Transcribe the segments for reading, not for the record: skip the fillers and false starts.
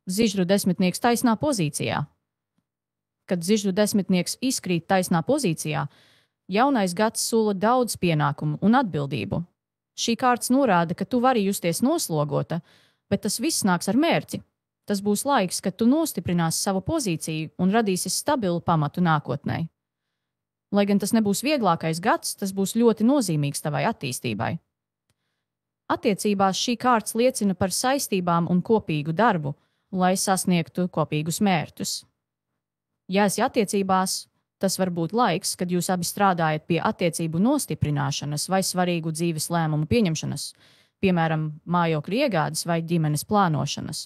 Zižru desmitnieks taisnā pozīcijā. Kad zižru desmitnieks izkrīt taisnā pozīcijā, jaunais gads sola daudz pienākumu un atbildību. Šī kārts norāda, ka tu vari justies noslogota, bet tas viss nāks ar mērķi. Tas būs laiks, kad tu nostiprināsi savu pozīciju un radīsi stabilu pamatu nākotnē. Lai gan tas nebūs vieglākais gads, tas būs ļoti nozīmīgs tavai attīstībai. Attiecībās šī kārts liecina par saistībām un kopīgu darbu, lai sasniegtu kopīgus mērķus. Ja esi attiecībās, tas var būt laiks, kad jūs abi strādājat pie attiecību nostiprināšanas vai svarīgu dzīves lēmumu pieņemšanas, piemēram, mājokļu iegādes vai ģimenes plānošanas.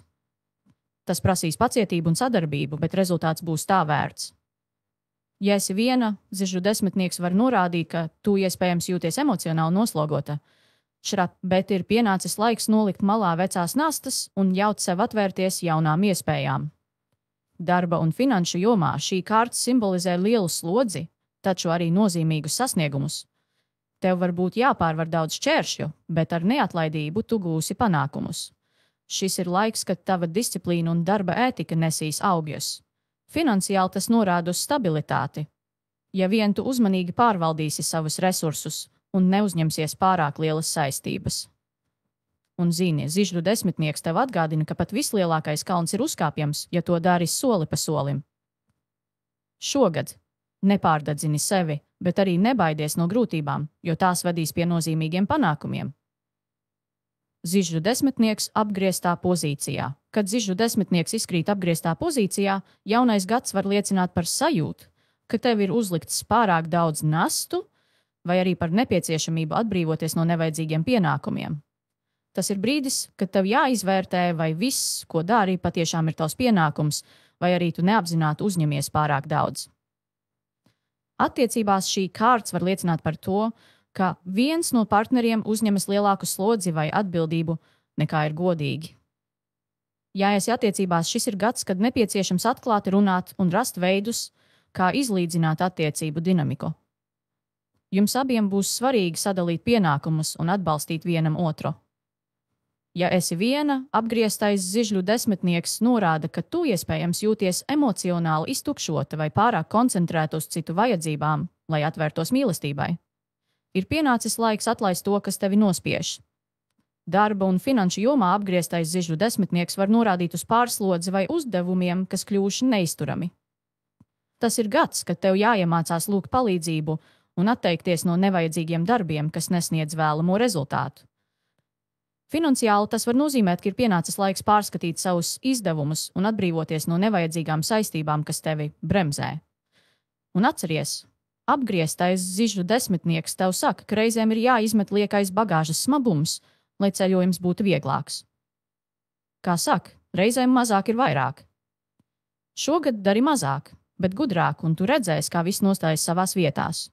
Tas prasīs pacietību un sadarbību, bet rezultāts būs tā vērts. Ja esi viena, zižru desmitnieks var norādīt, ka tu iespējams jūties emocionāli noslogota, bet ir pienācis laiks nolikt malā vecās nastas un ļaut sev atvērties jaunām iespējām. Darba un finanšu jomā šī kārta simbolizē lielu slodzi, taču arī nozīmīgus sasniegumus. Tev var būt jāpārvar daudz šķēršļu, bet ar neatlaidību tu gūsi panākumus. Šis ir laiks, kad tava disciplīna un darba ētika nesīs augļus. Finansiāli tas norāda uz stabilitāti. Ja vien tu uzmanīgi pārvaldīsi savus resursus un neuzņemsies pārāk lielas saistības. Un zini, zižru desmitnieks tev atgādina, ka pat vislielākais kalns ir uzkāpjams, ja to dari soli pa solim. Šogad nepārdedzini sevi, bet arī nebaidies no grūtībām, jo tās vedīs pie nozīmīgiem panākumiem. Zižru desmitnieks apgrieztā pozīcijā. Kad zižru desmitnieks izkrīt apgrieztā pozīcijā, jaunais gads var liecināt par sajūtu, ka tev ir uzlikts pārāk daudz nastu, vai arī par nepieciešamību atbrīvoties no nevajadzīgiem pienākumiem. Tas ir brīdis, kad tev jāizvērtē, vai viss, ko dari, patiešām ir tavs pienākums, vai arī tu neapzināti uzņemies pārāk daudz. Attiecībās šī kārts var liecināt par to, ka viens no partneriem uzņemas lielāku slodzi vai atbildību, nekā ir godīgi. Ja esi attiecībās, šis ir gads, kad nepieciešams atklāti runāt un rast veidus, kā izlīdzināt attiecību dinamiku. Jums abiem būs svarīgi sadalīt pienākumus un atbalstīt vienam otru. Ja esi viena, apgrieztais zižļu desmitnieks norāda, ka tu iespējams jūties emocionāli iztukšota vai pārāk koncentrēta uz citu vajadzībām, lai atvērtos mīlestībai. Ir pienācis laiks atlaist to, kas tevi nospiež. Darba un finanšu jomā apgrieztais zižļu desmitnieks var norādīt uz pārslodzi vai uzdevumiem, kas kļuvuši neizturami. Tas ir gads, kad tev jāiemācās lūgt palīdzību un atteikties no nevajadzīgiem darbiem, kas nesniedz vēlamo rezultātu. Finansiāli tas var nozīmēt, ka ir pienācis laiks pārskatīt savus izdevumus un atbrīvoties no nevajadzīgām saistībām, kas tevi bremzē. Un atceries, apgrieztais zižļu desmitnieks tev saka, ka reizēm ir jāizmet liekais bagāžas smagums, lai ceļojums būtu vieglāks. Kā saka, reizēm mazāk ir vairāk. Šogad dari mazāk, bet gudrāk, un tu redzēsi, kā viss nostājas savās vietās.